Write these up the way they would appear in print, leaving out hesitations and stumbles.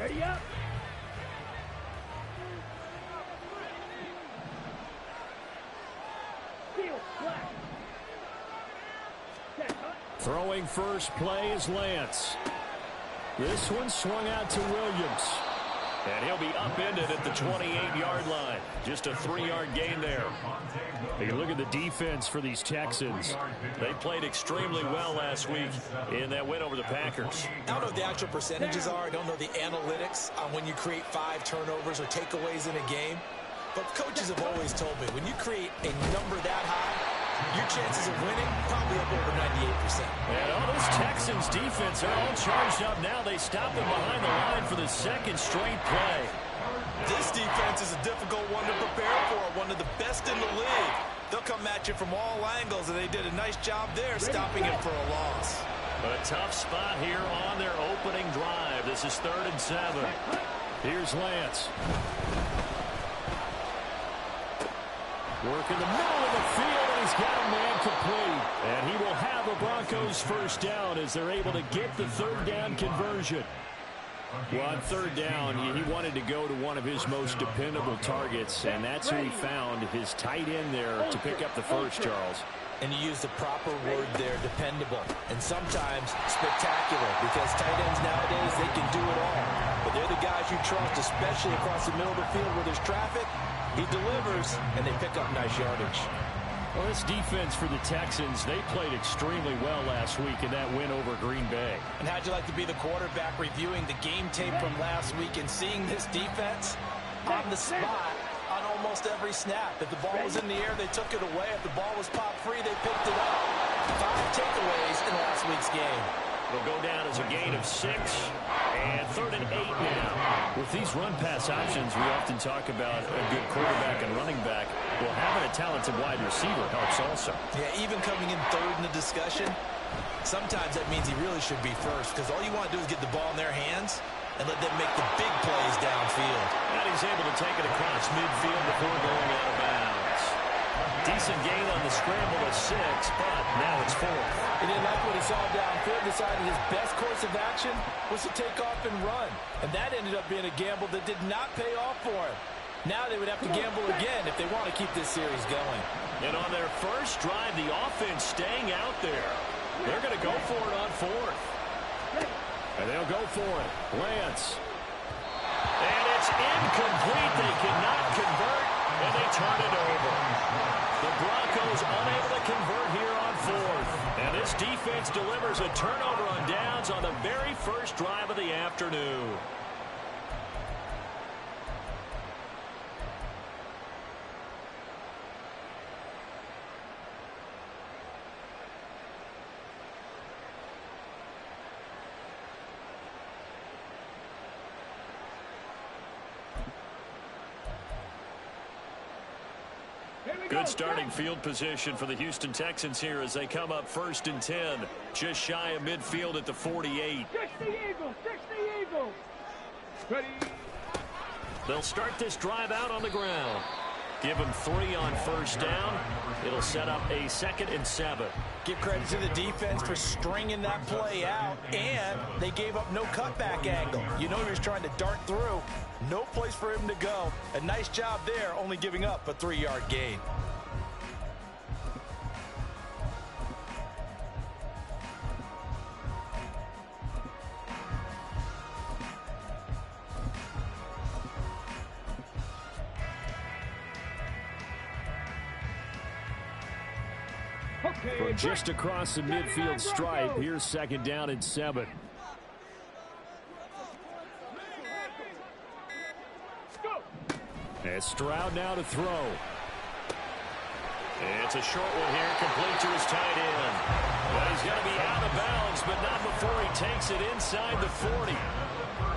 Ready up. Throwing first play is Lance. This one swung out to Williams. And he'll be upended at the 28-yard line. Just a 3-yard gain there. You look at the defense for these Texans. They played extremely well last week in that win over the Packers. I don't know what the actual percentages are. I don't know the analytics on when you create 5 turnovers or takeaways in a game. But coaches have always told me, when you create a number that high, your chances of winning probably up over 98%. And all this Texans defense are all charged up now. They stop them behind the line for the second straight play. This defense is a difficult one to prepare for, one of the best in the league. They'll come at you from all angles, and they did a nice job there stopping him for a loss. A tough spot here on their opening drive. This is 3rd and 7. Here's Lance. Work in the middle of the field, and he's got a man complete. And he will have the Broncos first down as they're able to get the 3rd down conversion. Well, on 3rd down, he wanted to go to one of his most dependable targets, and that's who he found, his tight end there, to pick up the first, Charles. And you use the proper word there, dependable, and sometimes spectacular, because tight ends nowadays, they can do it all. But they're the guys you trust, especially across the middle of the field where there's traffic. He delivers, and they pick up nice yardage. Well, this defense for the Texans, they played extremely well last week in that win over Green Bay. And how'd you like to be the quarterback reviewing the game tape from last week and seeing this defense on the spot on almost every snap? If the ball was in the air, they took it away. If the ball was pop free, they picked it up. 5 takeaways in last week's game. It'll go down as a gain of 6, and 3rd and 8 now. With these run-pass options, we often talk about a good quarterback and running back. Well, having a talented wide receiver helps also. Yeah, even coming in 3rd in the discussion, sometimes that means he really should be first, because all you want to do is get the ball in their hands and let them make the big plays downfield. And he's able to take it across midfield before going out of bounds. Decent gain on the scramble of 6, but now it's 4th. He didn't like what he saw downfield, decided his best course of action was to take off and run. And that ended up being a gamble that did not pay off for him. Now they would have to gamble again if they want to keep this series going. And on their first drive, the offense staying out there. They're going to go for it on 4th. And they'll go for it. Lance. And it's incomplete. They cannot convert, and they turn it over. The Broncos unable to convert here on 4th. And this defense delivers a turnover on downs on the very first drive of the afternoon. Good starting field position for the Houston Texans here as they come up 1st and 10. Just shy of midfield at the 48. 60 Eagles, 60 Eagles. Ready. They'll start this drive out on the ground. Give them 3 on first down. It'll set up a 2nd and 7. Give credit to the defense for stringing that play out, and they gave up no cutback angle. You know he was trying to dart through. No place for him to go. A nice job there, only giving up a 3-yard gain. From just across the midfield stripe, here's 2nd down and 7. And Stroud now to throw. It's a short one here, complete to his tight end. Well, he's going to be out of bounds, but not before he takes it inside the 40.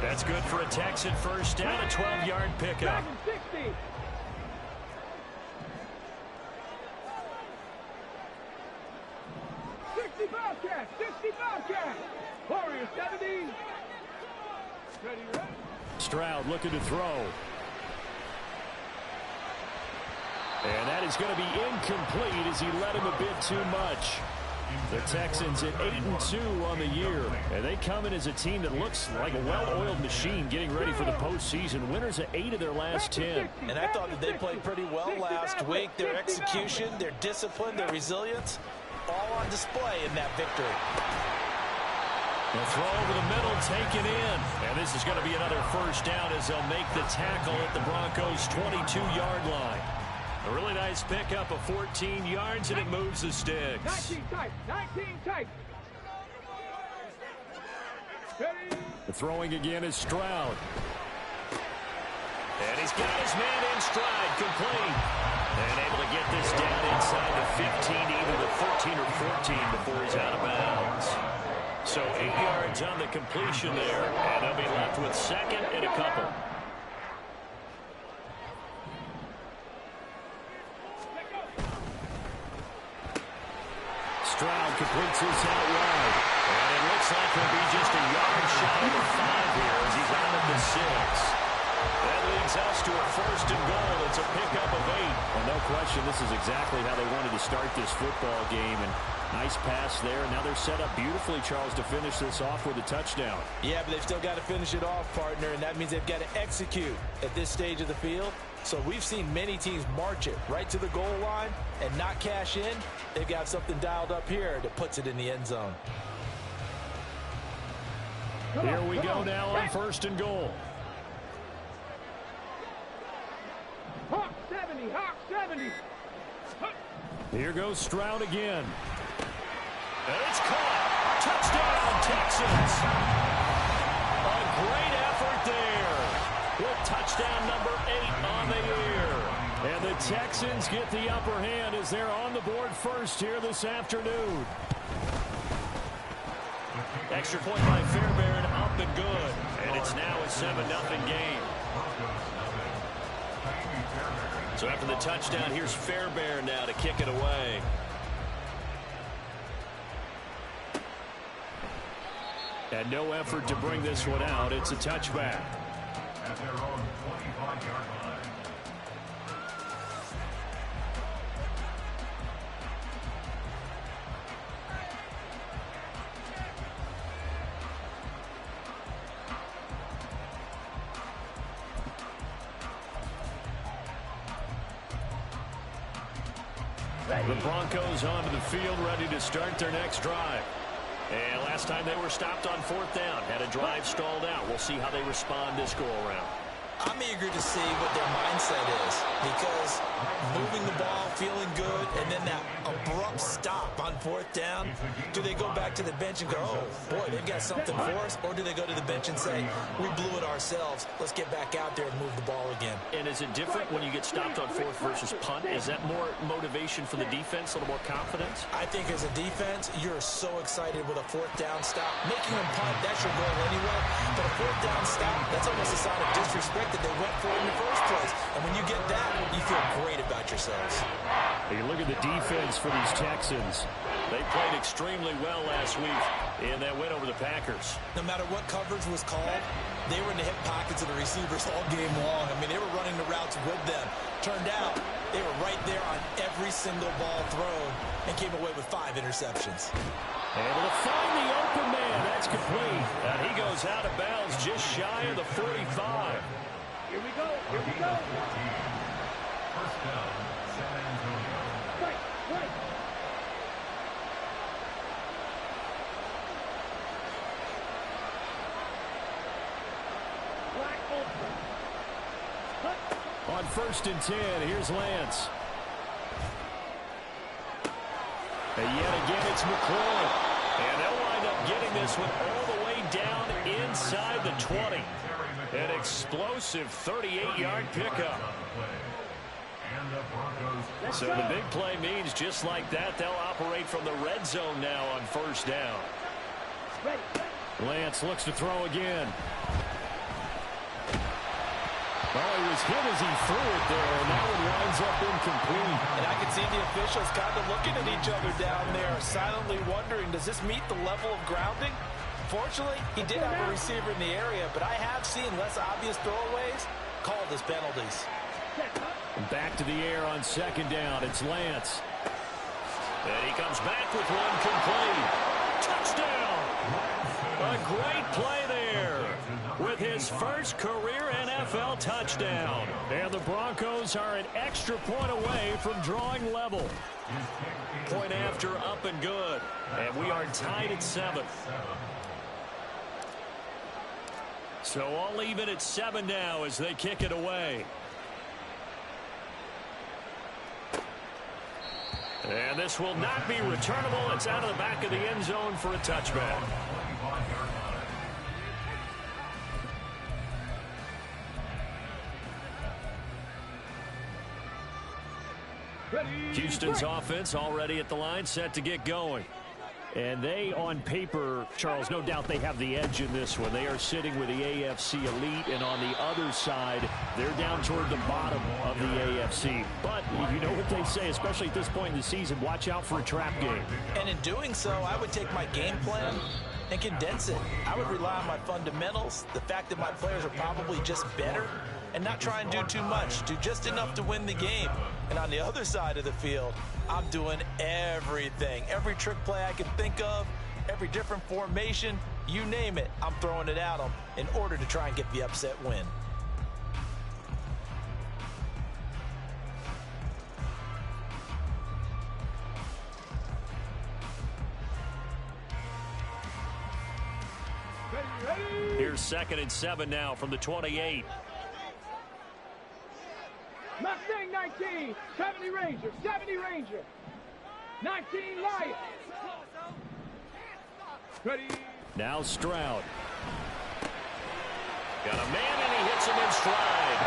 That's good for a Texan first down, a 12-yard pickup. 60 Bobcat, 60 Bobcat. Warrior 70. Ready. Stroud looking to throw. And that is going to be incomplete as he led him a bit too much. The Texans at 8-2 on the year, and they come in as a team that looks like a well-oiled machine getting ready for the postseason. Winners of 8 of their last 10. And I thought that they played pretty well last week. Their execution, their discipline, their resilience, all on display in that victory. The throw over the middle, taken in. And this is going to be another first down as they'll make the tackle at the Broncos' 22-yard line. A really nice pickup of 14 yards, and it moves the sticks. 19 tight, 19 tight. The throwing again is Stroud. And he's got his man in stride, complete. And able to get this down inside the 15, either the 13 or 14 before he's out of bounds. So 8 yards on the completion there, and they'll be left with second and a couple. Stroud completes his out wide. And it looks like he'll be just a yard shy of the 5 here as he's out at the 6. That leads us to a first and goal. It's a pickup of 8. Well, no question, this is exactly how they wanted to start this football game. And nice pass there. Now they're set up beautifully, Charles, to finish this off with a touchdown. Yeah, but they've still got to finish it off, partner, and that means they've got to execute at this stage of the field. So we've seen many teams march it right to the goal line and not cash in. They've got something dialed up here that puts it in the end zone. Here we go now on first and goal. Hawk 70, Hawk 70. Here goes Stroud again. And it's caught. Touchdown, Texans. A great effort there. With touchdown number 8 on the year. And the Texans get the upper hand as they're on the board first here this afternoon. Extra point by Fairbairn, up and good. And it's now a 7-0 game. So after the touchdown, here's Fairbairn now to kick it away. And no effort to bring this one out. It's a touchback. At their own 25-yard line. The Broncos onto the field, ready to start their next drive. And last time they were stopped on 4th down, had a drive stalled out. We'll see how they respond this go-around. I'm eager to see what their mindset is, because moving the ball, feeling good, and then that abrupt stop on 4th down, do they go back to the bench and go, oh, boy, they've got something for us, or do they go to the bench and say, we blew it ourselves, let's get back out there and move the ball again? And is it different when you get stopped on 4th versus punt? Is that more motivation for the defense, a little more confidence? I think as a defense, you're so excited with a 4th down stop. Making them punt, that's your goal anyway, but a 4th down stop, that's almost a sign of disrespect that they went for it in the first place. And when you get that, you feel great about yourselves. You look at the defense for these Texans. They played extremely well last week in that win over the Packers. No matter what coverage was called, they were in the hip pockets of the receivers all game long. I mean, they were running the routes with them. Turned out, they were right there on every single ball thrown and came away with 5 interceptions. Able to find the open man. That's complete. And he goes out of bounds just shy of the 45. Here we go. Here we go. First down, San Antonio. Right, right. Black ultra. On 1st and 10, here's Lance. And yet again, it's McCoy. And they'll wind up getting this one all the way down inside the 20. An explosive 38-yard pickup. So the big play means just like that, they'll operate from the red zone now on 1st down. Lance looks to throw again. Well, he was hit as he threw it there, and that one winds up incomplete. And I can see the officials kind of looking at each other down there, silently wondering, does this meet the level of grounding? Fortunately, he did have a receiver in the area, but I have seen less obvious throwaways called as penalties. Back to the air on 2nd down. It's Lance. And he comes back with one complete. Touchdown! A great play there with his first career NFL touchdown. And the Broncos are an extra point away from drawing level. Point after, up and good. And we are tied at 7. So all even at 7 now as they kick it away. And this will not be returnable. It's out of the back of the end zone for a touchback. Houston's offense already at the line, set to get going. And they, on paper, Charles, no doubt they have the edge in this one. They are sitting with the AFC elite, and on the other side, they're down toward the bottom of the AFC. But you know what they say, especially at this point in the season, watch out for a trap game. And in doing so, I would take my game plan and condense it. I would rely on my fundamentals, the fact that my players are probably just better, and not try and do too much, do just enough to win the game. And on the other side of the field, I'm doing everything. Every trick play I can think of, every different formation, you name it, I'm throwing it at them in order to try and get the upset win. Here's 2nd and 7 now from the 28. Mustang 19, 70 Ranger, 70 Ranger. 19 Lion. Ready. Now Stroud. Got a man and he hits him in stride.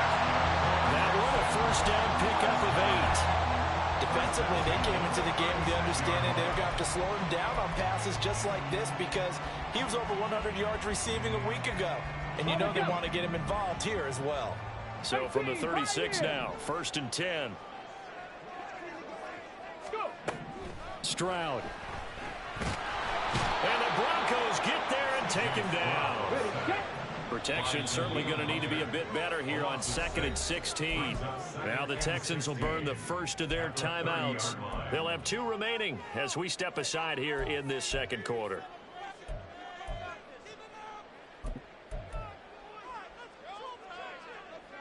That one a first down pickup of 8. Defensively, they came into the game with the understanding they're going to have to slow him down on passes just like this because he was over 100 yards receiving a week ago. And you know they want to get him involved here as well. So from the 36 now, 1st and 10. Stroud. And the Broncos get there and take him down. Protection certainly going to need to be a bit better here on 2nd and 16. Now the Texans will burn the first of their timeouts. They'll have 2 remaining as we step aside here in this 2nd quarter.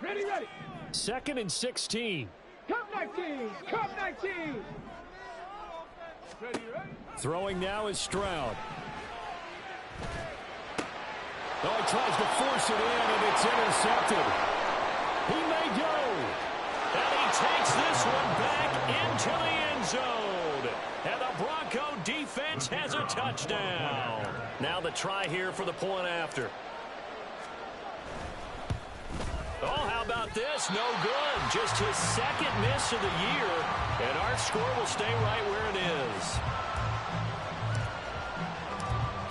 Ready, ready. 2nd and 16. Cup 19, Cup 19. Ready, ready. Throwing now is Stroud. Oh, he tries to force it in, and it's intercepted. He may go. And he takes this one back into the end zone. And the Bronco defense has a touchdown. Now the try here for the point after. Oh, how about this? No good. Just his 2nd miss of the year. And our score will stay right where it is.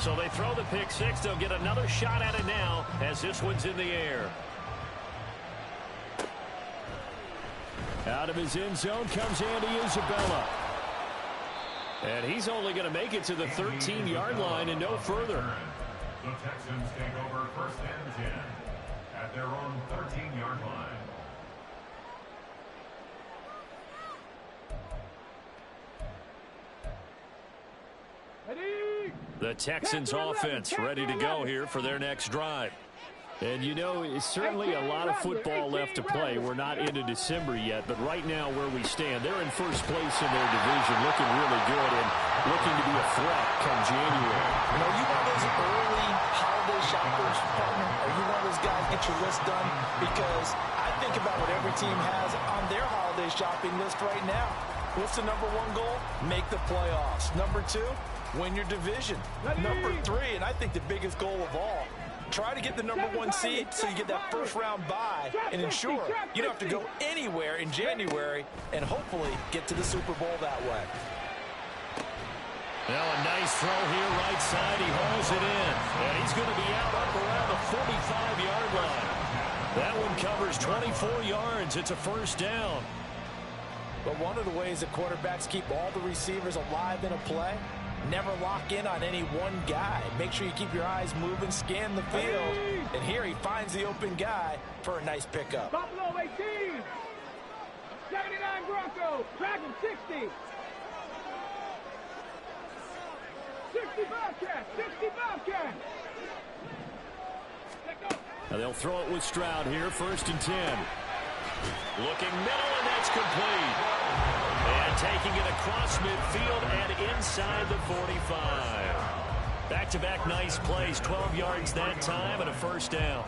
So they throw the pick 6. They'll get another shot at it now as this one's in the air. Out of his end zone comes Andy Isabella. And he's only going to make it to the 13-yard line and no further. The Texans take over 1st and 10 at their own 13-yard line. The Texans offense ready to go here for their next drive. And you know, it's certainly a lot of football left to play. We're not into December yet, but right now where we stand, they're in first place in their division, looking really good and looking to be a threat come January. You know, you one of those early holiday shoppers, partner? Are you one of those guys get your list done? Because I think about what every team has on their holiday shopping list right now. What's the number 1 goal? Make the playoffs. Number 2, win your division. Number 3, and I think the biggest goal of all, try to get the number 1 seed so you get that first-round bye and ensure you don't have to go anywhere in January and hopefully get to the Super Bowl that way. Now a nice throw here right side. He hauls it in. And he's going to be out up around the 45-yard line. That one covers 24 yards. It's a first down. But one of the ways that quarterbacks keep all the receivers alive in a play, never lock in on any one guy. Make sure you keep your eyes moving, scan the field. And here he finds the open guy for a nice pickup. Buffalo 18. 79 Broncos. Dragon 60. 60 Bobcat! 60 Bobcat! Now they'll throw it with Stroud here, 1st and 10. Looking middle, and that's complete. And taking it across midfield and inside the 45. Back-to-back nice plays, 12 yards that time and a 1st down.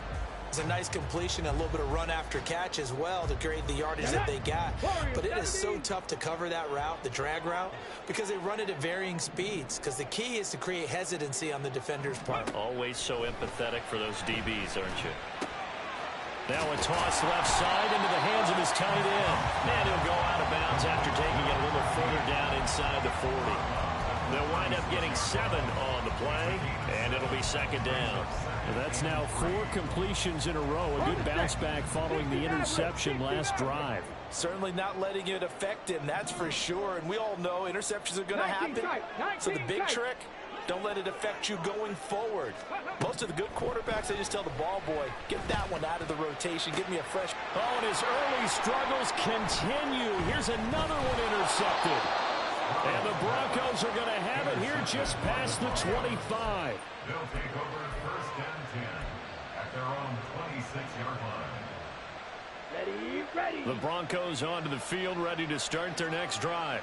It's a nice completion, a little bit of run after catch as well to create the yardage that they got. But it is so tough to cover that route, the drag route, because they run it at varying speeds. Because the key is to create hesitancy on the defender's part. Always so empathetic for those DBs, aren't you? Now a toss left side into the hands of his tight end. And he'll go out of bounds after taking it a little further down inside the 40. They'll wind up getting 7 on the play, and it'll be 2nd down. Well, that's now 4 completions in a row. A good bounce back following the interception last drive. Certainly not letting it affect him, that's for sure. And we all know interceptions are going to happen. So the big trick, don't let it affect you going forward. Most of the good quarterbacks, they just tell the ball boy, get that one out of the rotation. Give me a fresh. Oh, and his early struggles continue. Here's another one intercepted. And the Broncos are going to have it here just past the 25. They'll take over 1st and 10 at their own 26-yard line. Ready. The Broncos onto the field, ready to start their next drive.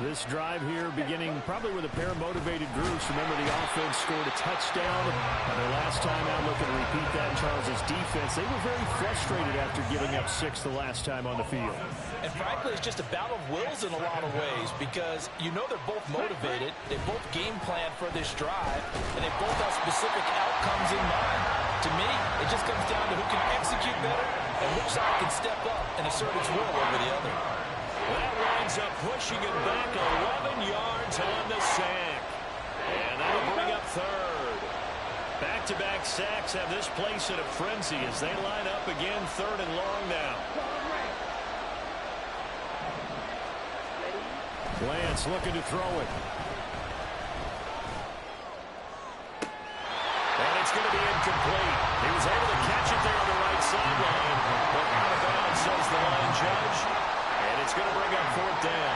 This drive here beginning probably with a pair of motivated groups. Remember, the offense scored a touchdown. And their last time out, looking to repeat that in Charles' defense. They were very frustrated after giving up 6 the last time on the field. And frankly, it's just a battle of wills in a lot of ways because you know they're both motivated. They both game plan for this drive, and they both have specific outcomes in mind. To me, it just comes down to who can execute better and which side can step up and assert its will over the other. That winds up pushing it back 11 yards on the sack. And that'll bring up 3rd. Back-to-back sacks have this place in a frenzy as they line up again 3rd and long now. Lance looking to throw it. And it's going to be incomplete. He was able to catch it there on the right sideline. But out of bounds, says the line judge. And it's going to bring up 4th down.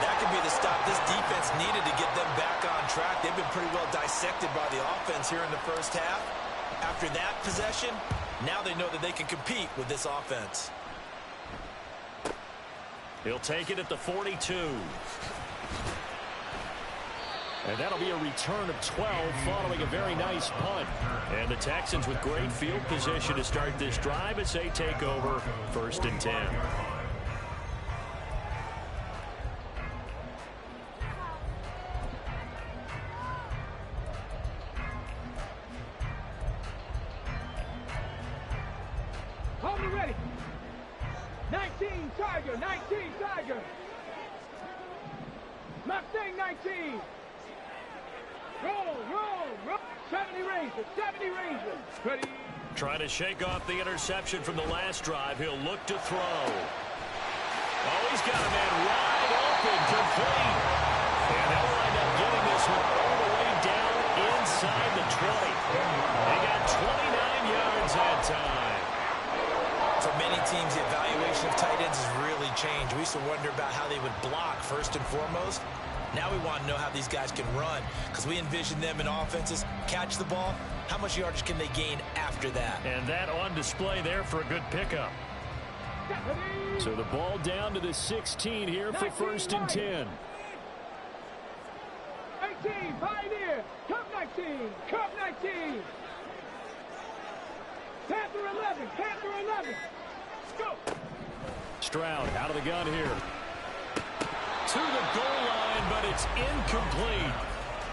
That could be the stop this defense needed to get them back on track. They've been pretty well dissected by the offense here in the 1st half. After that possession, now they know that they can compete with this offense. He'll take it at the 42. And that'll be a return of 12 following a very nice punt. And the Texans with great field position to start this drive as they take over 1st and 10. Hold me ready. 19 Tiger, 19 Tiger. Mustang 19. Roll. 70 Ranger, 70 Ranger. Ready. Trying to shake off the interception from the last drive. He'll look to throw. Oh, he's got a man wide open, complete. And they'll wind up getting this one all the way down inside the 20. They got 29 yards that time. For many teams, the evaluation of tight ends has really changed. We used to wonder about how they would block first and foremost. Now we want to know how these guys can run because we envision them in offenses catch the ball. How much yardage can they gain after that? And that on display there for a good pickup. So the ball down to the 16 here for 1st and 10. 18, Pioneer. Cup 19, Cup 19. Panther 11, Panther 11. Go. Stroud out of the gun here. To the goal line, but it's incomplete.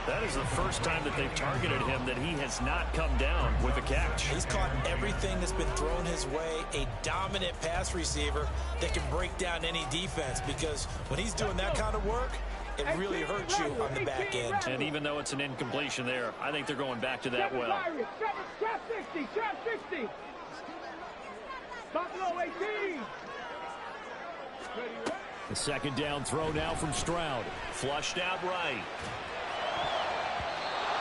That is the first time that they've targeted him that he has not come down with a catch. He's caught everything that's been thrown his way. A dominant pass receiver that can break down any defense because when he's doing that kind of work, it really hurts you on the back end. And even though it's an incompletion there, I think they're going back to that well. Trap 60, trap 60. Buffalo 18. The 2nd down throw now from Stroud. Flushed out right.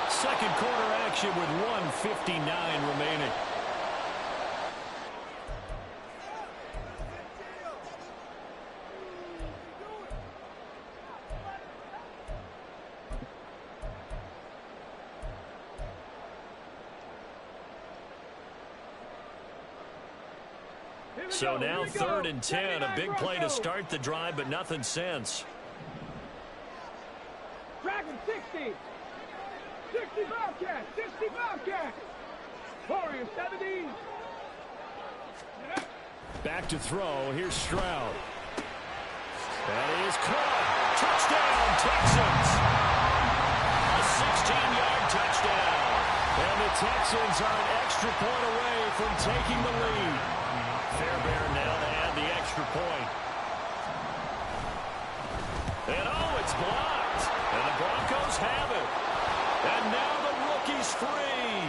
2nd quarter action with 1:59 remaining. So now 3rd and 10, a big play to start the drive, but nothing since. Dragon 60. 60 Bobcat. 60 Bobcat. Warrior 70. Back to throw. Here's Stroud. That is caught. Touchdown, Texans. A 16-yard touchdown. And the Texans are an extra point away from taking the lead. Fairbairn now to add the extra point. And it's blocked. And the Broncos have it. And now the rookie's free.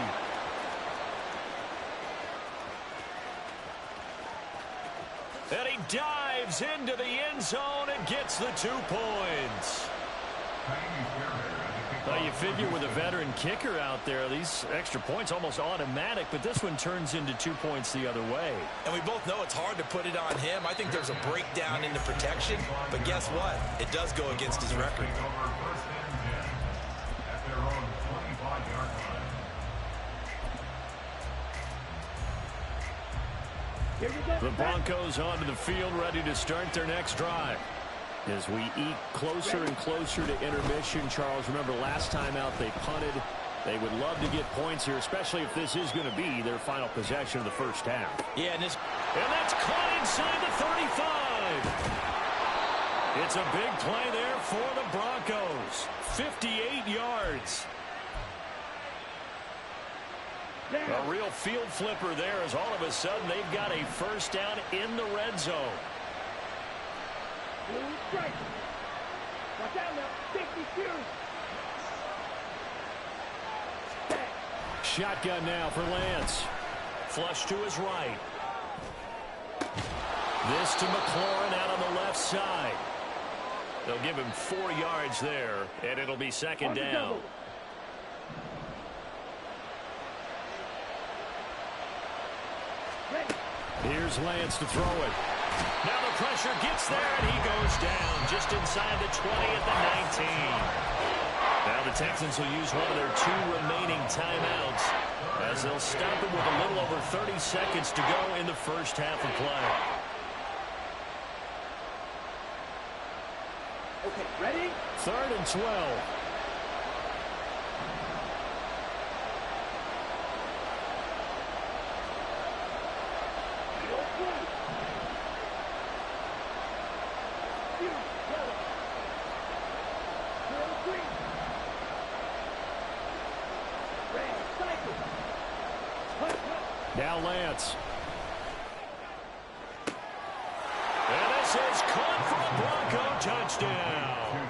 And he dives into the end zone and gets the 2 points. Well, you figure with a veteran kicker out there, these extra points almost automatic, but this one turns into 2 points the other way. And we both know it's hard to put it on him. I think there's a breakdown in the protection, but guess what? It does go against his record. The Broncos onto the field, ready to start their next drive. As we eke closer and closer to intermission, Charles, remember last time out they punted. They would love to get points here, especially if this is going to be their final possession of the first half. Yeah, and that's caught inside the 35. It's a big play there for the Broncos. 58 yards. A real field flipper there as all of a sudden they've got a first down in the red zone. Watch out now. 52. Shotgun now for Lance. Flush to his right. This to McLaurin out on the left side. They'll give him 4 yards there, and it'll be second down. Here's Lance to throw it. Now the pressure gets there, and he goes down just inside the 20 at the 19. Now the Texans will use one of their 2 remaining timeouts as they'll stop it with a little over 30 seconds to go in the first half of play. Okay, ready? 3rd and 12. Now Lance. And this is caught for a Bronco touchdown.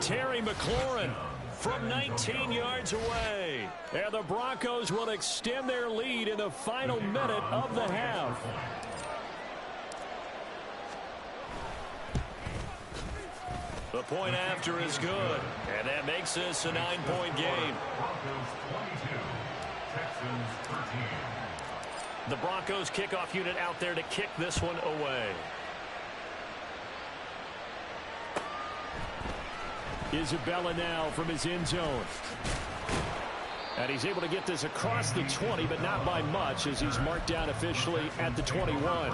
Terry McLaurin from 19 yards away. And the Broncos will extend their lead in the final minute of the half. The point after is good. And that makes this a 9-point game. The Broncos kickoff unit out there to kick this one away. Isabella now from his end zone. And he's able to get this across the 20, but not by much as he's marked down officially at the 21.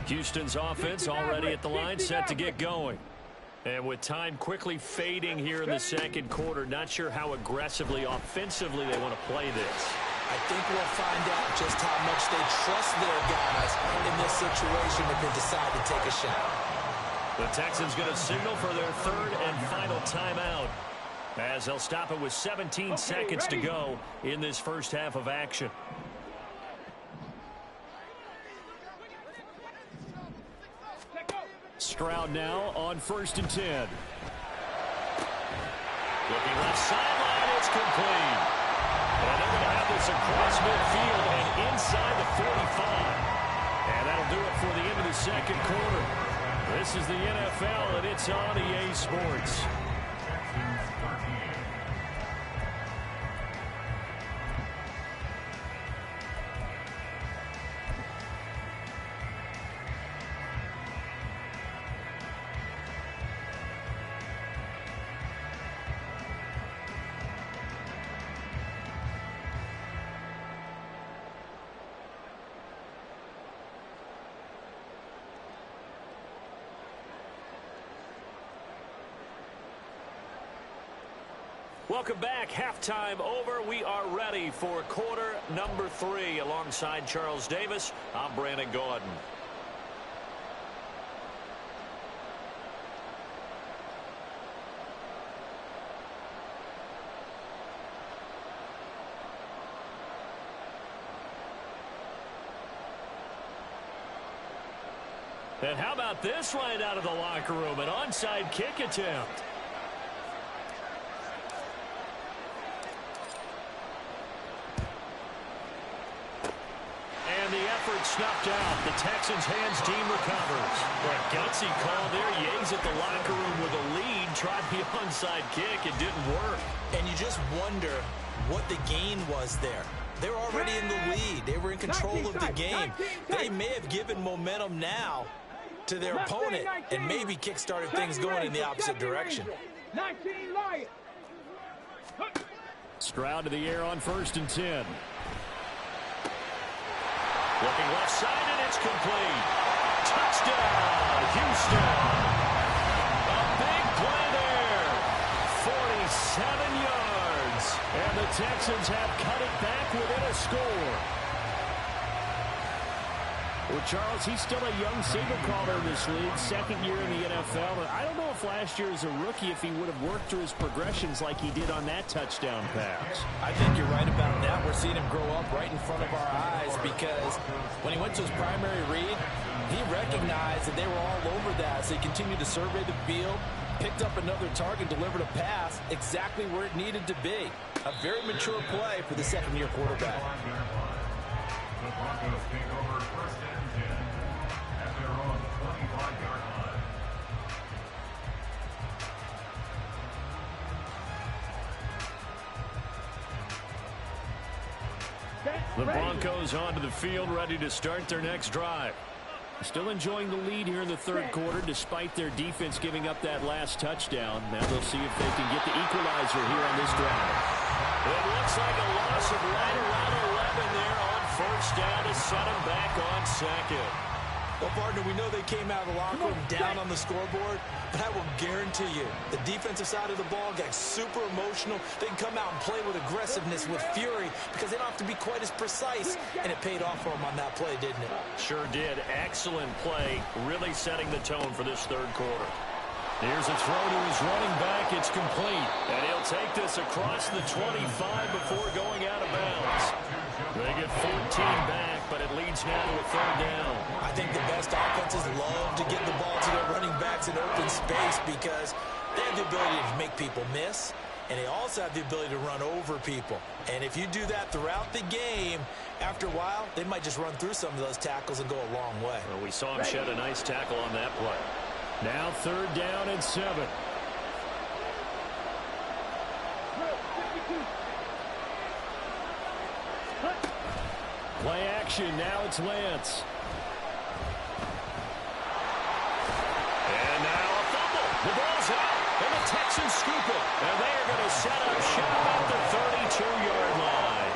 Houston's offense already at the line, set to get going. And with time quickly fading here in the second quarter, not sure how aggressively, offensively they want to play this. I think we'll find out just how much they trust their guys in this situation if they decide to take a shot. The Texans going to signal for their 3rd and final timeout as they'll stop it with 17 seconds to go in this first half of action. Stroud now on 1st and 10. Looking left sideline, it's complete. And they're going to have this across midfield and inside the 45. And that'll do it for the end of the second quarter. This is the NFL, and it's on EA Sports. Welcome back. Halftime over. We are ready for quarter number 3. Alongside Charles Davis, I'm Brandon Gaudin. And how about this right out of the locker room? An onside kick attempt. And the effort snuffed out. The Texans' hands team recovers. A gutsy call there. Yates at the locker room with a lead. Tried the onside kick. It didn't work. And you just wonder what the gain was there. They're already in the lead. They were in control of the game. They may have given momentum now to their opponent and maybe kick-started things going in the opposite direction. Stroud to the air on 1st and 10. Looking left side, and it's complete. Touchdown, Houston. A big play there. 47 yards. And the Texans have cut it back within a score. Well, Charles, he's still a young signal caller in this league, 2nd year in the NFL. And I don't know if last year as a rookie, if he would have worked through his progressions like he did on that touchdown pass. I think you're right about that. We're seeing him grow up right in front of our eyes because when he went to his primary read, he recognized that they were all over that. So he continued to survey the field, picked up another target, delivered a pass exactly where it needed to be. A very mature play for the 2nd-year quarterback. The Broncos take over 1st and 10 at their own 25-yard line. The Broncos onto the field, ready to start their next drive. Still enjoying the lead here in the 3rd quarter, despite their defense giving up that last touchdown. Now they'll see if they can get the equalizer here on this drive. It looks like a loss of right around 11 there on 1st down to set them back on 2nd. Well, partner, we know they came out of the locker room down on the scoreboard, but I will guarantee you the defensive side of the ball got super emotional. They can come out and play with aggressiveness, with fury, because they don't have to be quite as precise, and it paid off for them on that play, didn't it? Sure did. Excellent play, really setting the tone for this 3rd quarter. Here's a throw to his running back. It's complete. And he'll take this across the 25 before going out of bounds. They get 14 back, but it leads now to a 3rd down. I think the best offenses love to get the ball to their running backs in open space because they have the ability to make people miss, and they also have the ability to run over people. And if you do that throughout the game, after a while, they might just run through some of those tackles and go a long way. Well, we saw him shed a nice tackle on that play. Now 3rd down and 7. Play action. Now it's Lance. And now a fumble. The ball's out, and the Texans scoop it. And they are going to set up shop at the 32-yard line.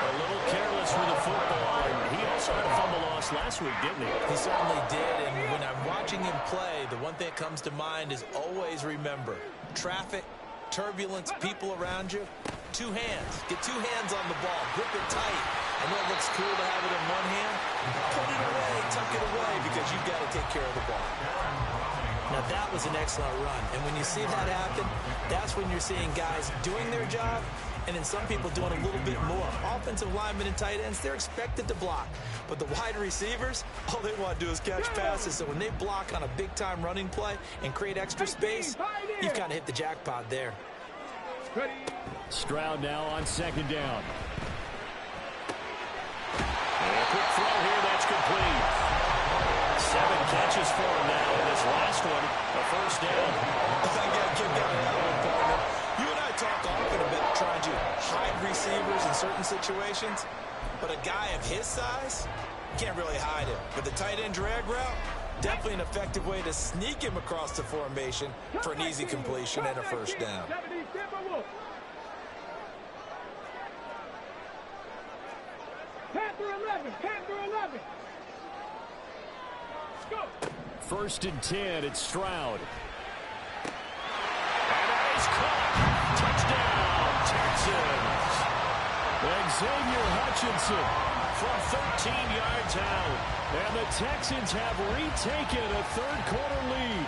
A little careless with the football. And he also had a fumble loss last week, didn't he? He certainly did, and when I'm watching him play, the one thing that comes to mind is always remember, traffic, turbulence, people around you, 2 hands. Get 2 hands on the ball. Grip it tight. I know it looks cool to have it in one hand. Put it away, tuck it away, because you've got to take care of the ball. Now, that was an excellent run, and when you see that happen, that's when you're seeing guys doing their job, and then some people doing a little bit more. Offensive linemen and tight ends, they're expected to block. But the wide receivers, all they want to do is catch passes. So when they block on a big-time running play and create extra space, you've kind of hit the jackpot there. Stroud now on 2nd down. And a quick throw here, that's complete. 7 catches for him now in this last one, a 1st down. I got a kick out of that one, partner. You and I talk often about trying to hide receivers in certain situations, but a guy of his size, you can't really hide him. But the tight end drag route, definitely an effective way to sneak him across the formation for an easy completion and a 1st down. Panther 11, Panther 11. Go. 1st and 10, it's Stroud. And now is caught. Touchdown, Texans. Xavier Hutchinson From 13 yards out. And the Texans have retaken a third-quarter lead.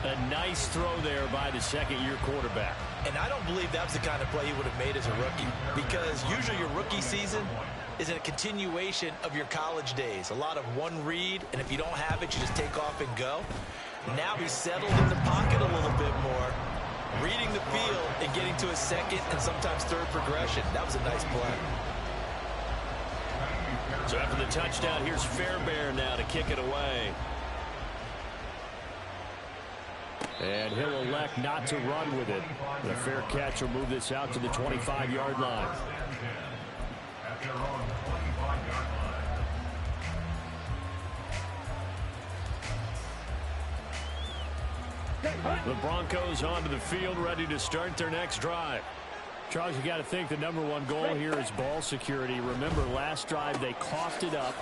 A nice throw there by the second-year quarterback. And I don't believe that's the kind of play he would have made as a rookie, because usually your rookie season is a continuation of your college days. A lot of one read, and if you don't have it, you just take off and go. Now he's settled in the pocket a little bit more, reading the field and getting to his second and sometimes third progression. That was a nice play. So after the touchdown, here's Fairbairn now to kick it away. And he'll elect not to run with it. The fair catch will move this out to the 25-yard line. At their own 25-yard line. The Broncos onto the field, ready to start their next drive. Charles, you got to think the #1 goal here is ball security. Remember, last drive they coughed it up,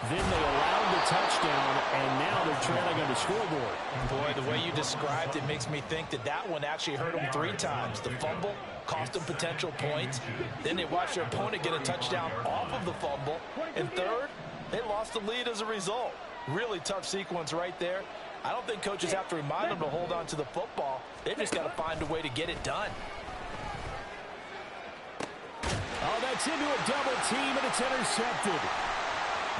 then they allowed the touchdown, and now they're trailing on the scoreboard. Boy, the way you described it makes me think that that one actually hurt them 3 times. The fumble cost them potential points. Then they watched their opponent get a touchdown off of the fumble. And third, they lost the lead as a result. Really tough sequence right there. I don't think coaches have to remind them to hold on to the football. They've just got to find a way to get it done. Oh, that's into a double team, and it's intercepted.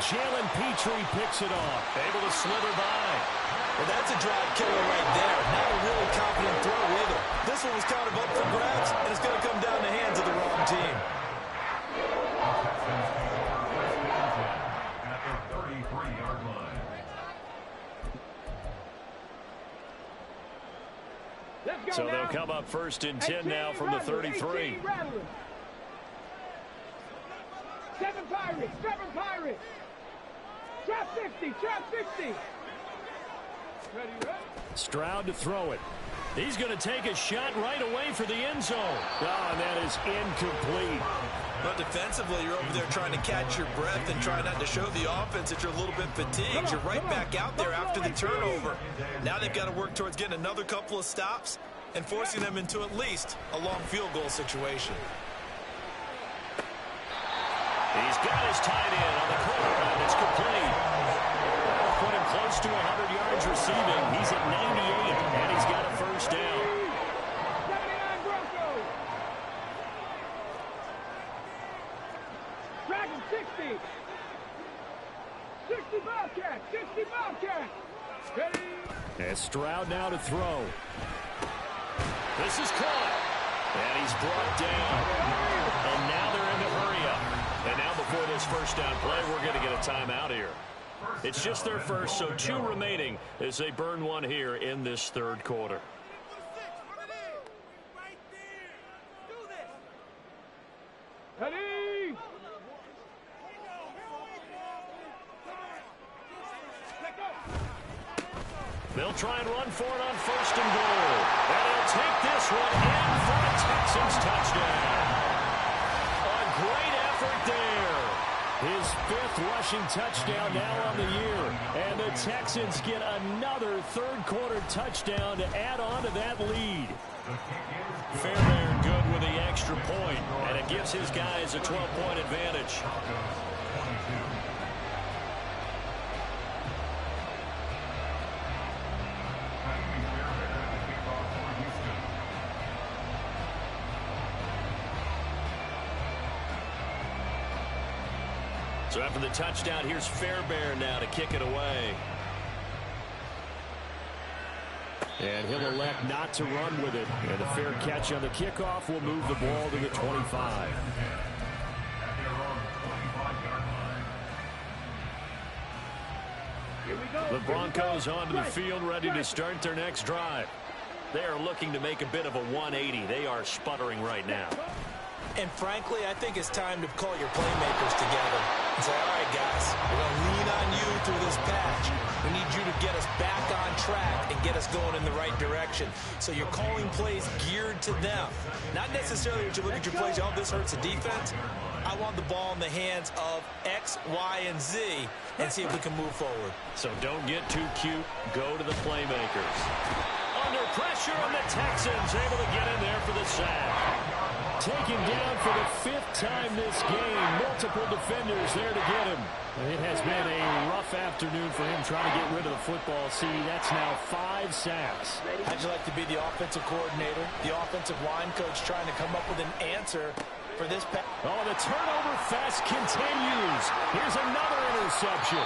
Jalen Petrie picks it off. Able to slither by. Well, that's a drive killer right there. Not a really confident throw either. This one was kind of up for grabs, and it's going to come down the hands of the wrong team. At their 33-yard line. So they'll come up first and 10 now from the 33. 7 Pirates, 7 Pirates. Trap 50, trap 50. Ready? Stroud to throw it. He's going to take a shot right away for the end zone. Oh, and that is incomplete. But defensively, you're over there trying to catch your breath and try not to show the offense that you're a little bit fatigued. You're right back out there after the turnover. Now they've got to work towards getting another couple of stops and forcing them into at least a long field goal situation. He's got his tight end on the corner, and it's complete. That'll put him close to 100 yards receiving. He's at 98, and he's got a first down. 79 Broncos. Dragon 60. 60 Bobcats, 60 Bobcats. Ready? And Stroud now to throw. This is caught, and he's brought down. And now they're in the hurry-up. And now before this first down play, we're going to get a timeout here. It's just their first, so 2 remaining as they burn one here in this third quarter. Ready? They'll try and run for it on first and goal. And he'll take this one in for a Texans touchdown. A great effort there. His 5th rushing touchdown now on the year. And the Texans get another third-quarter touchdown to add on to that lead. Fairbairn good with the extra point, and it gives his guys a 12-point advantage. So after the touchdown, here's Fairbairn now to kick it away. And he'll elect not to run with it. And the fair catch on the kickoff will move the ball to the 25. The Broncos onto the field, ready to start their next drive. They are looking to make a bit of a 180. They are sputtering right now. And frankly, I think it's time to call your playmakers together and say, all right, guys, we're going to lean on you through this patch. We need you to get us back on track and get us going in the right direction. So you're calling plays geared to them. Not necessarily that you look at your plays, oh, this hurts the defense. I want the ball in the hands of X, Y, and Z and see if we can move forward. So don't get too cute. Go to the playmakers. under pressure, and the Texans able to get in there for the sack. Taken down for the 5th time this game. Multiple defenders there to get him. It has been a rough afternoon for him trying to get rid of the football. See, that's now 5 sacks. How'd you like to be the offensive coordinator, the offensive line coach trying to come up with an answer for this pass? Oh, the turnover fest continues. Here's another interception.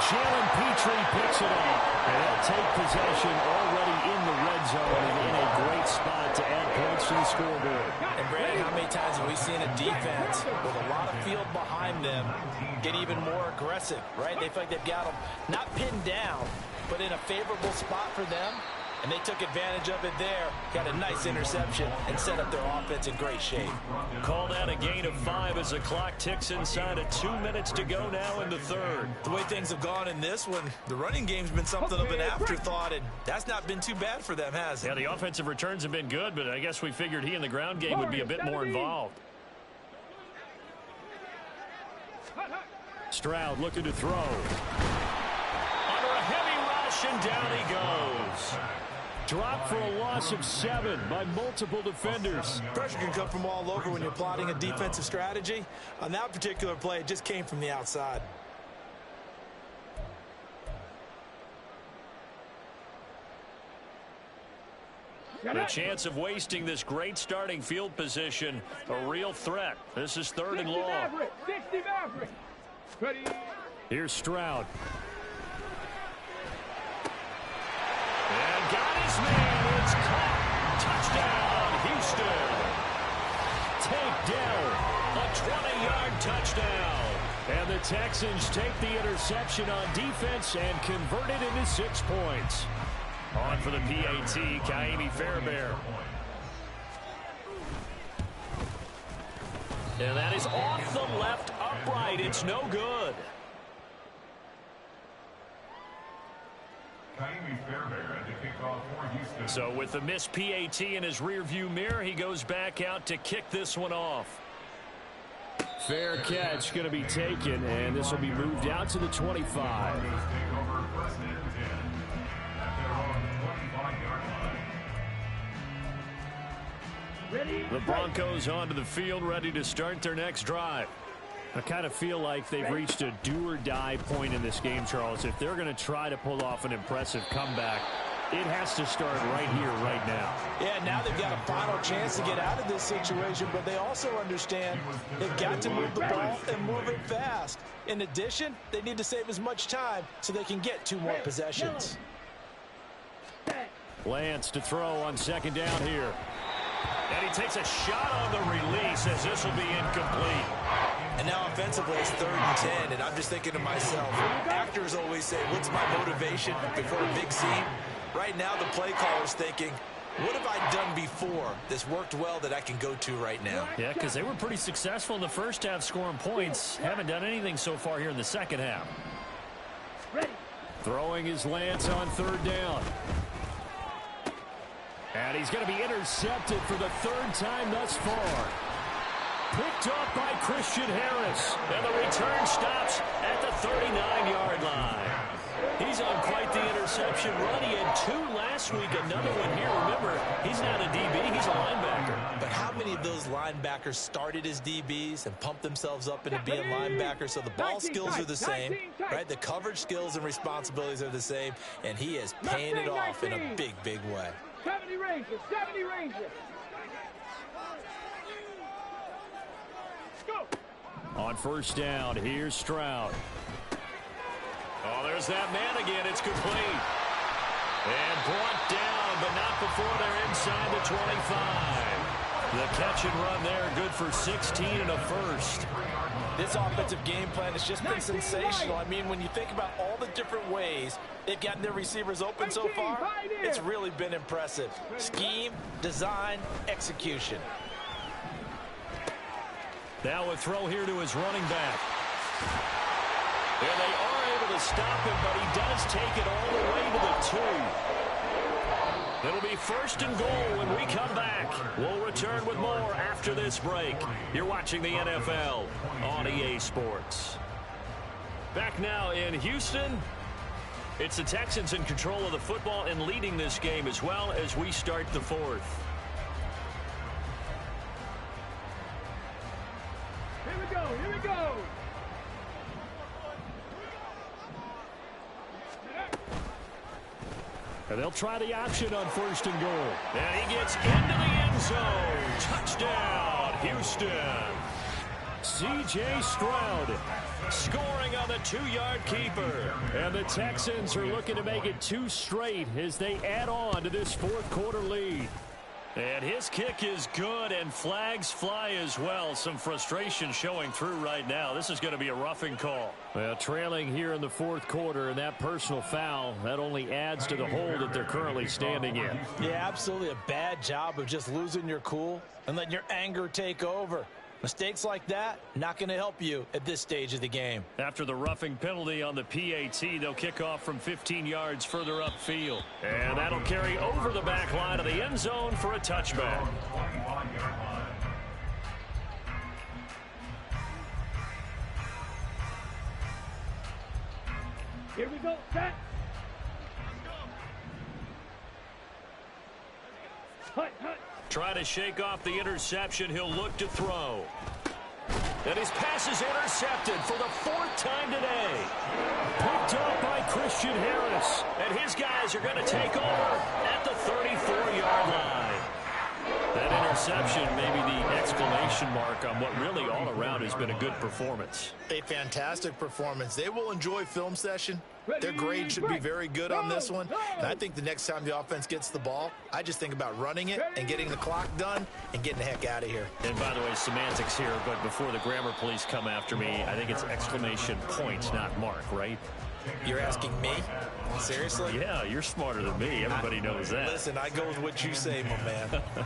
Jalen Petrie picks it up. And they'll take possession already in the red zone and in a great spot to add points to the scoreboard. And Brandon, how many times have we seen a defense with a lot of field behind them get even more aggressive, right? They feel like they've got them not pinned down, but in a favorable spot for them. And they took advantage of it there, got a nice interception, and set up their offense in great shape. Called out a gain of 5 as the clock ticks inside of 2 minutes to go now in the third. The way things have gone in this one, the running game's been something of an afterthought, and that's not been too bad for them, has it? Yeah, the offensive returns have been good, but I guess we figured he in the ground game would be a bit more involved. Stroud looking to throw. Under a heavy rush, and down he goes. Dropped for a loss of 7 by multiple defenders. Pressure can come from all over when you're plotting a defensive strategy. On that particular play, it just came from the outside. The chance of wasting this great starting field position, a real threat. This is 3rd and long. 60 Maverick. Ready. Here's Stroud. And got his man. It's caught. Touchdown, Houston. Takedown. A 20-yard touchdown. And the Texans take the interception on defense and convert it into 6 points. On for the PAT, Kaimi Fairbairn. And that is off the left upright. It's no good. So with the missed PAT in his rearview mirror, he goes back out to kick this one off. Fair catch going to be taken, and this will be moved out to the 25. The Broncos onto the field, ready to start their next drive. I kind of feel like they've reached a do-or-die point in this game, Charles. If they're going to try to pull off an impressive comeback, it has to start right here, right now. Yeah, now they've got a final chance to get out of this situation, but they also understand they've got to move the ball and move it fast. In addition, they need to save as much time so they can get 2 more possessions. Lance to throw on 2nd down here. And he takes a shot on the release as this will be incomplete. And now offensively, it's 3rd and 10, and I'm just thinking to myself, actors always say, what's my motivation before a big scene? Right now, the play caller's thinking, what have I done before that's worked well that I can go to right now? Yeah, because they were pretty successful in the first half scoring points. Haven't done anything so far here in the second half. Throwing his Lance on 3rd down. And he's going to be intercepted for the 3rd time thus far. Picked up by Christian Harris. And the return stops at the 39-yard line. He's on quite the interception run. He had 2 last week, another one here. Remember, he's not a DB, he's a linebacker. But how many of those linebackers started as DBs and pumped themselves up into being linebackers? So the ball skills are the same, right? The coverage skills and responsibilities are the same, and he is paying it off in a big, big way. 70 Rangers, 70 Rangers. Go. On 1st down, here's Stroud. Oh, there's that man again. It's complete. And brought down, but not before they're inside the 25. The catch and run there, good for 16 and a first. This offensive game plan has just been sensational. I mean, when you think about all the different ways they've gotten their receivers open so far, it's really been impressive. Scheme, design, execution. Now a throw here to his running back. And they are able to stop him, but he does take it all the way to the 2. It'll be 1st and goal when we come back. We'll return with more after this break. You're watching the NFL on EA Sports. Back now in Houston. It's the Texans in control of the football and leading this game as well as we start the fourth. Here we go, here we go. And they'll try the option on 1st and goal. And he gets into the end zone. Touchdown, Houston. C.J. Stroud Scoring on the 2-yard keeper. And the Texans are looking to make it 2 straight as they add on to this 4th quarter lead. And his kick is good, and flags fly as well. Some frustration showing through right now. This is going to be a roughing call. Well, trailing here in the 4th quarter, and that personal foul, that only adds to the hole that they're currently standing in. Yeah, absolutely a bad job of just losing your cool and letting your anger take over. Mistakes like that, not going to help you at this stage of the game. After the roughing penalty on the PAT, they'll kick off from 15 yards further upfield. And that'll carry over the back line of the end zone for a touchback. Here we go, set. Hut, hut. Trying to shake off the interception. He'll look to throw. And his pass is intercepted for the 4th time today. Picked up by Christian Harris. And his guys are going to take over at the 34-yard line. That interception may be the exclamation mark on what really all around has been a good performance. A fantastic performance. They will enjoy film session. Their grade should be very good on this one. And I think the next time the offense gets the ball, I just think about running it and getting the clock done and getting the heck out of here. And by the way, semantics here, but before the grammar police come after me, I think it's exclamation point, not mark, right? You're asking me? Seriously? Yeah, you're smarter than me. Everybody knows that. Listen, I go with what you say, my man. At the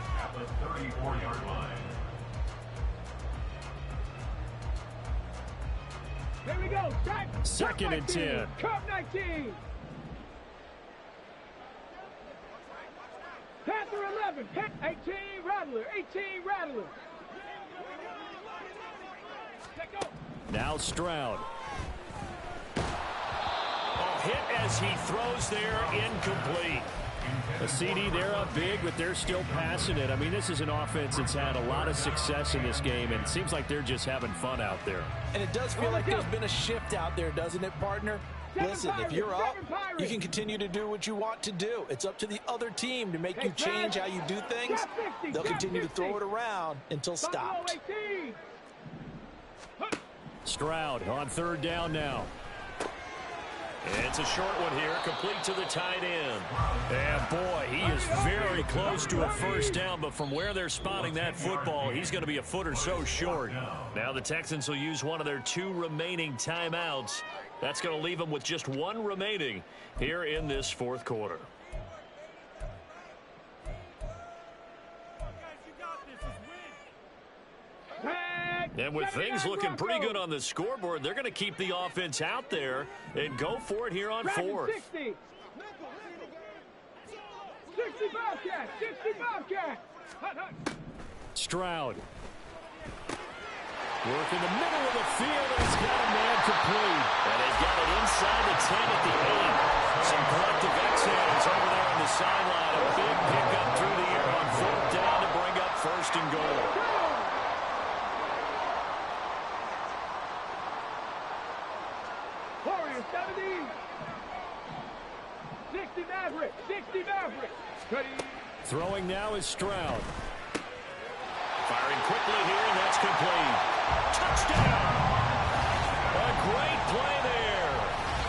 34-yard line. Here we go, back. 2nd and 10. Cup 19. Panther 11, 18 Rattler, 18 Rattler. Let go. Now Stroud. Hit as he throws there, incomplete. A CD, they're up big, but they're still passing it. I mean, this is an offense that's had a lot of success in this game, and it seems like they're just having fun out there. And it does feel like there's been a shift out there, doesn't it, partner? Listen, if you're up, you can continue to do what you want to do. It's up to the other team to make you change how you do things. They'll continue to throw it around until stopped. Stroud on 3rd down now. It's a short one here, complete to the tight end. And boy, he is very close to a 1st down, but from where they're spotting that football, he's going to be a foot or so short. Now the Texans will use one of their 2 remaining timeouts. That's going to leave them with just 1 remaining here in this 4th quarter. And with things looking pretty good on the scoreboard, they're going to keep the offense out there and go for it here on 4th. 60. 65 cat, 65 cat. Hut, hut. Stroud. Work in the middle of the field, and he's got a man complete. And they've got it inside the 10 at the 8. Some collective exhales over there on the sideline. A big pickup through the air on 4th down to bring up 1st and goal. Warriors 70. 60 Maverick, 60 Maverick. Ready. Throwing now is Stroud. Firing quickly here, and that's complete. Touchdown! A great play there.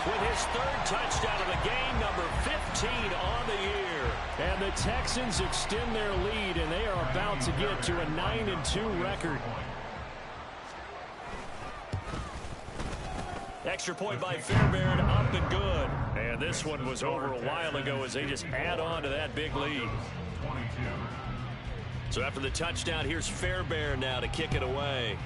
With his 3rd touchdown of the game, number 15 on the year. And the Texans extend their lead, and they are about to get to a 9-2 record. Extra point by Fairbairn, up and good. And this one was over a while ago as they just add on to that big lead. So after the touchdown, here's Fairbairn now to kick it away.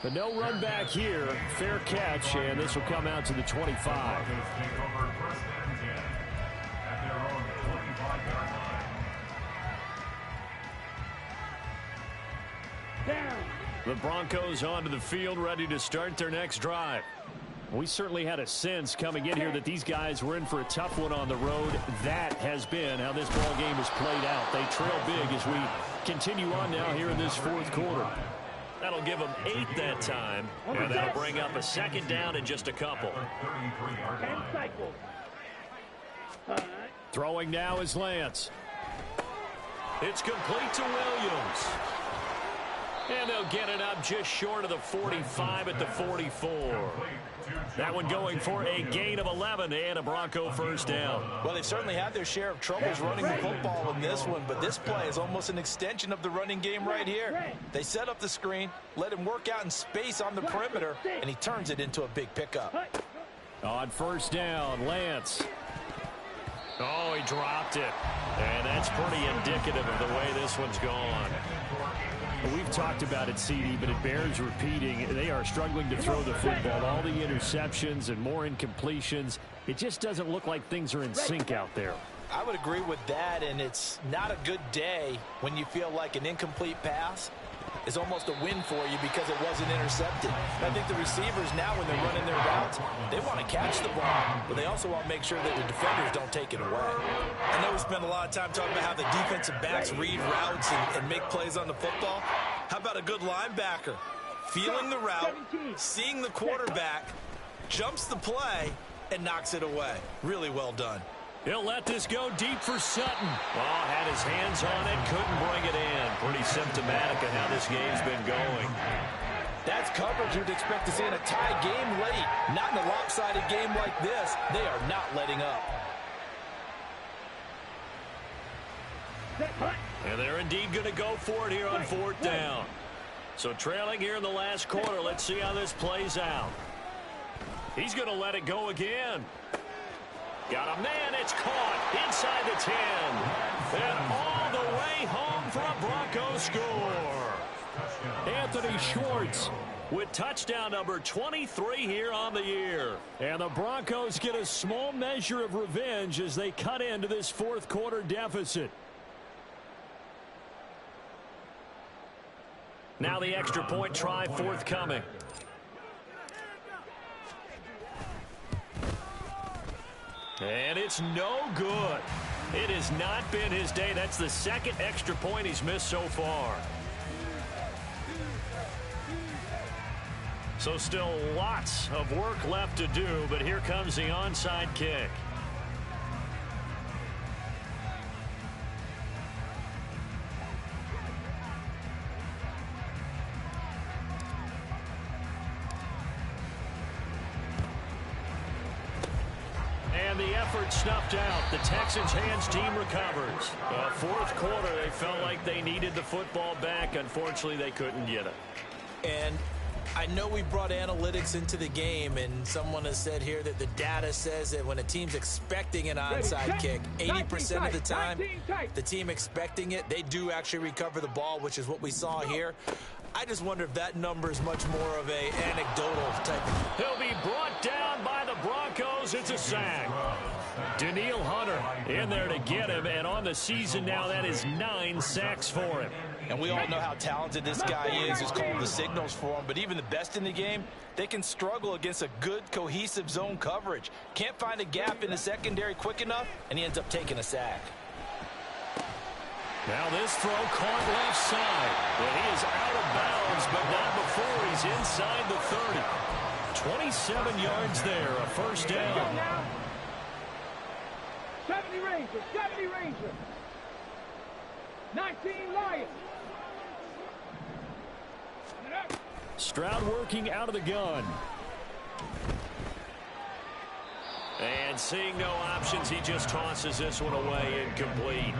But no run back here. Fair catch, and this will come out to the 25. Down. The Broncos onto the field, ready to start their next drive. We certainly had a sense coming in here that these guys were in for a tough one on the road. That has been how this ball game has played out. They trail big as we continue on now here in this fourth quarter. That'll give them 8 that time, and that'll bring up a second down in just a couple. 10 cycles. Throwing now is Lance. It's complete to Williams. And they'll get it up just short of the 45 at the 44. That one going for a gain of 11 and a Bronco first down. Well, they've certainly had their share of troubles running the football in this one, but this play is almost an extension of the running game right here. They set up the screen, let him work out in space on the perimeter, and he turns it into a big pickup. On first down, Lance. Oh, he dropped it. And that's pretty indicative of the way this one's gone. We've talked about it, CD, but it bears repeating. They are struggling to throw the football. All the interceptions and more incompletions. It just doesn't look like things are in sync out there. I would agree with that, and it's not a good day when you feel like an incomplete pass is almost a win for you because it wasn't intercepted. I think the receivers now, when they're running their routes, they want to catch the ball, but they also want to make sure that the defenders don't take it away. I know we spend a lot of time talking about how the defensive backs read routes and make plays on the football. How about a good linebacker? Feeling the route, seeing the quarterback, jumps the play, and knocks it away. Really well done. He'll let this go deep for Sutton. Oh, had his hands on it, couldn't bring it in. Pretty symptomatic of how this game's been going. That's coverage you'd expect to see in a tie game late. Not in a lopsided game like this. They are not letting up. And they're indeed going to go for it here on fourth down. So trailing here in the last quarter. Let's see how this plays out. He's going to let it go again. Got a man, it's caught inside the 10. And all the way home for a Broncos score. Anthony Schwartz with touchdown number 23 here on the year. And the Broncos get a small measure of revenge as they cut into this fourth quarter deficit. Now the extra point try forthcoming. And it's no good. It has not been his day. That's the second extra point he's missed so far. So still lots of work left to do, but here comes the onside kick. The effort snuffed out. The Texans' hands team recovers. Fourth quarter, they felt like they needed the football back. Unfortunately, they couldn't get it. And I know we brought analytics into the game, and someone has said here that the data says that when a team's expecting an onside kick, 80% of the time, the team expecting it, they do actually recover the ball, which is what we saw here. I just wonder if that number is much more of a anecdotal type of. He'll be brought down by the Broncos. It's a sack. Daniil Hunter in there to get him, and on the season now, that is 9 sacks for him. And we all know how talented this guy is. He's called the signals for him, but even the best in the game, they can struggle against a good, cohesive zone coverage. Can't find a gap in the secondary quick enough, and he ends up taking a sack. Now this throw caught left side. And he is out of bounds, but not before he's inside the 30. 27 yards there, a first down. 70 Rangers, 70 Rangers. 19 Lions. Stroud working out of the gun. And seeing no options, he just tosses this one away incomplete.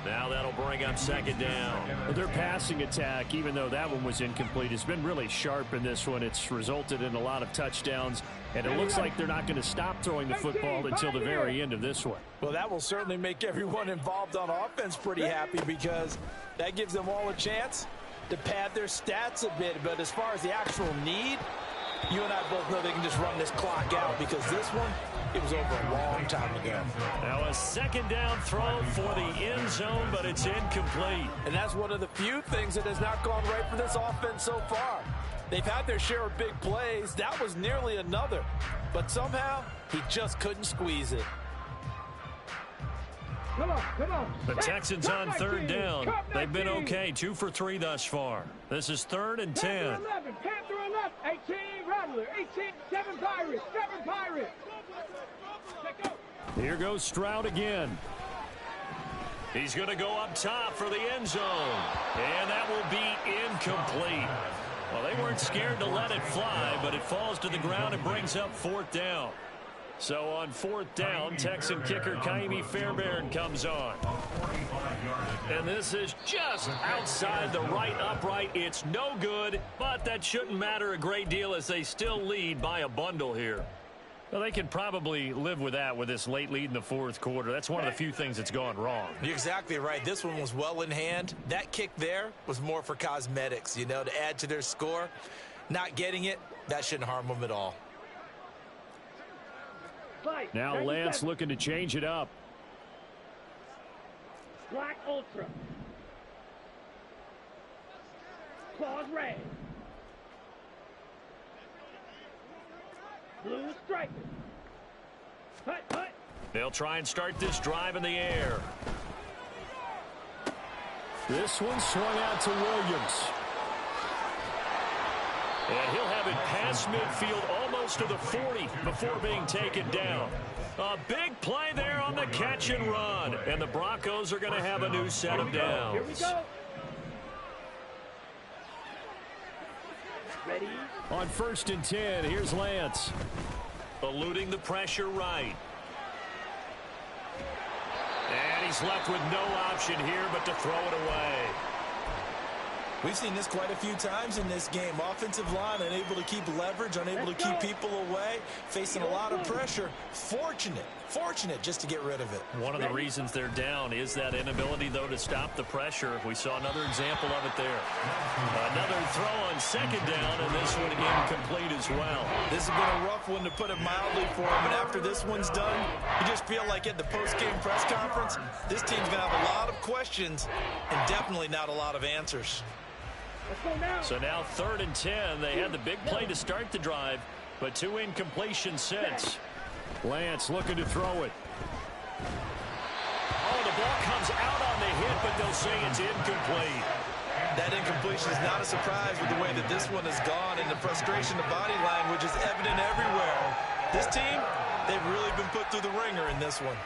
Now that'll bring up second down. Their passing attack, even though that one was incomplete, has been really sharp in this one. It's resulted in a lot of touchdowns, and it looks like they're not going to stop throwing the football until the very end of this one. Well, that will certainly make everyone involved on offense pretty happy because that gives them all a chance to pad their stats a bit. But as far as the actual need, you and I both know they can just run this clock out because this one, it was over a long time ago. Now a second down throw for the end zone, but it's incomplete. And that's one of the few things that has not gone right for this offense so far. They've had their share of big plays. That was nearly another. But somehow, he just couldn't squeeze it. Come on, come on. The Texans on third down. They've been okay, 2 for 3 thus far. This is 3rd and 10. Panther 11, Panther 11, 18, Rattler, 18, 7 Pirates, 7 Pirates. Here goes Stroud again. He's going to go up top for the end zone. And that will be incomplete. Well, they weren't scared to let it fly, but it falls to the ground and brings up 4th down. So on 4th down, Texan kicker Kaimi Fairbairn comes on. And this is just outside the right upright. It's no good, but that shouldn't matter a great deal as they still lead by a bundle here. Well, they can probably live with that with this late lead in the 4th quarter. That's one of the few things that's gone wrong. You're exactly right. This one was well in hand. That kick there was more for cosmetics, you know, to add to their score. Not getting it, that shouldn't harm them at all. Now Lance looking to change it up. Black Ultra. Claws red. Blue striker. Hut, hut. They'll try and start this drive in the air. This one swung out to Williams. And he'll have it past midfield almost to the 40 before being taken down. A big play there on the catch and run. And the Broncos are going to have a new set of downs. Here we go. Ready? On 1st and 10, here's Lance. Eluding the pressure right. And he's left with no option here but to throw it away. We've seen this quite a few times in this game. Offensive line unable to keep leverage, unable to keep people away, facing a lot of pressure. Fortunate just to get rid of it. One of the reasons they're down is that inability, though, to stop the pressure. We saw another example of it there. Another throw on 2nd down, and this one incomplete as well. This has been a rough one, to put it mildly, for him. And after this one's done, you just feel like at the post-game press conference, this team's going to have a lot of questions and definitely not a lot of answers. So now 3rd and 10. They had the big play to start the drive, but 2 incompletions since. Lance looking to throw it. Oh, the ball comes out on the hit, but they'll say it's incomplete. That incompletion is not a surprise with the way that this one has gone, and the frustration, the body language is evident everywhere. This team, they've really been put through the ringer in this one.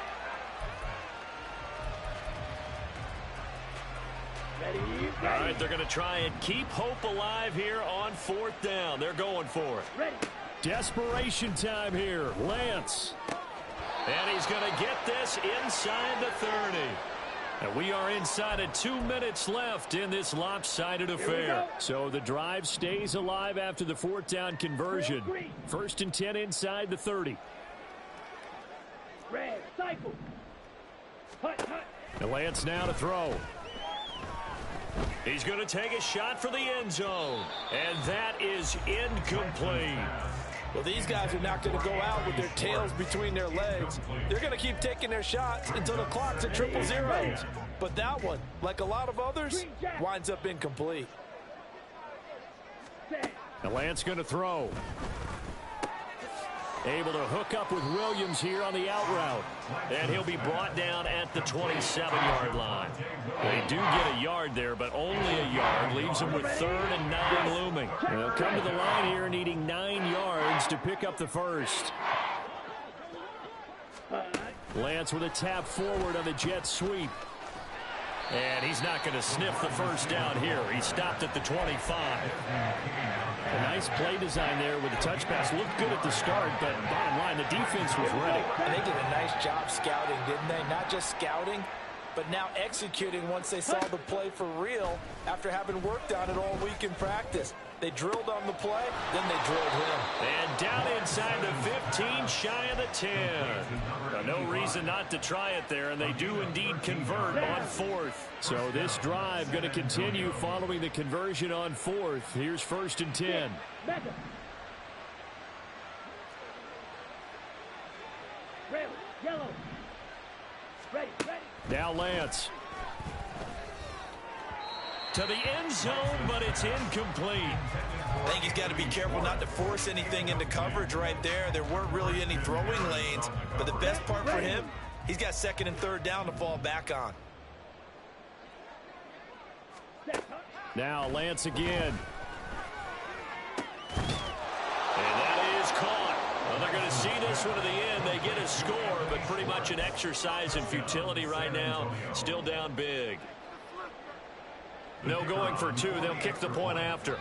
All right, they're going to try and keep hope alive here on 4th down. They're going for it. Ready. Desperation time here. Lance. And he's going to get this inside the 30. And we are inside of 2 minutes left in this lopsided affair. So the drive stays alive after the 4th down conversion. 1st and 10 inside the 30. Red, cycle. Hut, hut. And Lance now to throw. He's going to take a shot for the end zone. And that is incomplete. Well, these guys are not going to go out with their tails between their legs. They're going to keep taking their shots until the clock's at 000. But that one, like a lot of others, winds up incomplete. And Lance going to throw. Able to hook up with Williams here on the out route. And he'll be brought down at the 27-yard line. They do get a yard there, but only a yard. Leaves them with 3rd and 9 looming. And they'll come to the line here needing 9 yards to pick up the first. Lance with a tap forward on the jet sweep. And he's not going to sniff the first down here. He stopped at the 25. A nice play design there with the touch pass. Looked good at the start, but bottom line, the defense was ready. And they did a nice job scouting, didn't they? Not just scouting, but now executing once they saw the play for real after having worked on it all week in practice. They drilled on the play, then they drilled him. And down inside the 15, shy of the 10. No reason not to try it there, and they do indeed convert on 4th. So this drive going to continue following the conversion on 4th. Here's 1st and 10. Red, yellow. Ready, ready. Now Lance. To the end zone, but it's incomplete. I think he's got to be careful not to force anything into coverage right there. There weren't really any throwing lanes, but the best part for him, he's got second and third down to fall back on. Now Lance again. And that is caught. Well, they're going to see this one to the end. They get a score, but pretty much an exercise in futility right now. Still down big. No going for two. They'll kick the point after.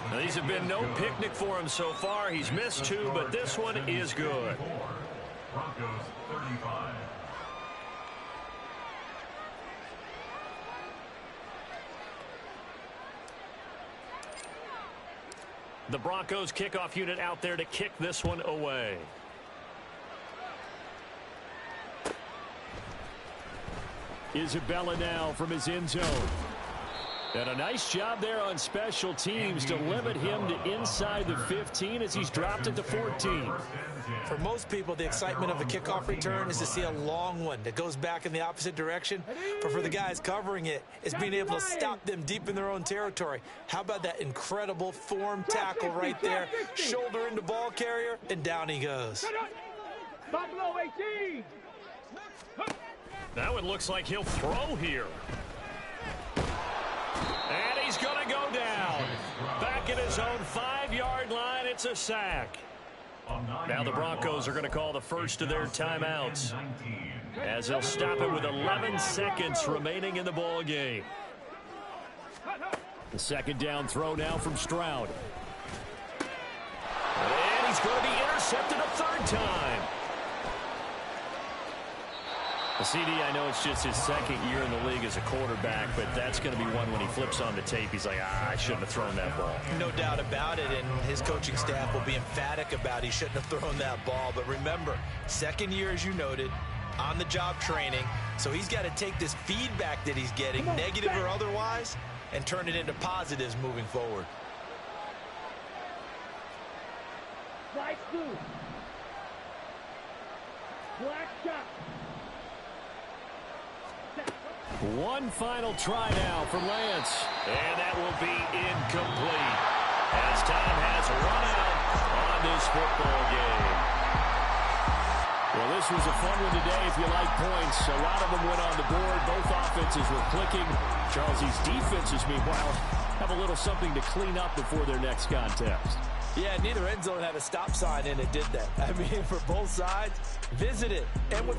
Now, these have been no picnic for him so far. He's missed two, but this one is good. Broncos 35. The Broncos kickoff unit out there to kick this one away. Isabella now from his end zone. And a nice job there on special teams to limit him to inside the 15 as he's dropped it to 14. For most people, the excitement of a kickoff return is to see a long one that goes back in the opposite direction. But for the guys covering it, it's being able to stop them deep in their own territory. How about that incredible form tackle right there? Shoulder into ball carrier, and down he goes. Buffalo 18. That one looks like he'll throw here. And he's going to go down. Back at his own 5-yard line, it's a sack. Now the Broncos are going to call the first of their timeouts, as they'll stop it with 11 seconds remaining in the ball game. The second down throw now from Stroud. And he's going to be intercepted a third time. CD, I know it's just his second year in the league as a quarterback, but that's going to be one when he flips on the tape. He's like, I shouldn't have thrown that ball. No doubt about it, and his coaching staff will be emphatic about he shouldn't have thrown that ball. But remember, second year, as you noted, on-the-job training, so he's got to take this feedback that he's getting, negative or otherwise, and turn it into positives moving forward. Black blue. Black shot. One final try now from Lance. And that will be incomplete, as time has run out on this football game. Well, this was a fun one today if you like points. A lot of them went on the board. Both offenses were clicking. Charles, these defenses, meanwhile, have a little something to clean up before their next contest. Yeah, neither end zone had a stop sign in it, did they? I mean, for both sides, visit it. And with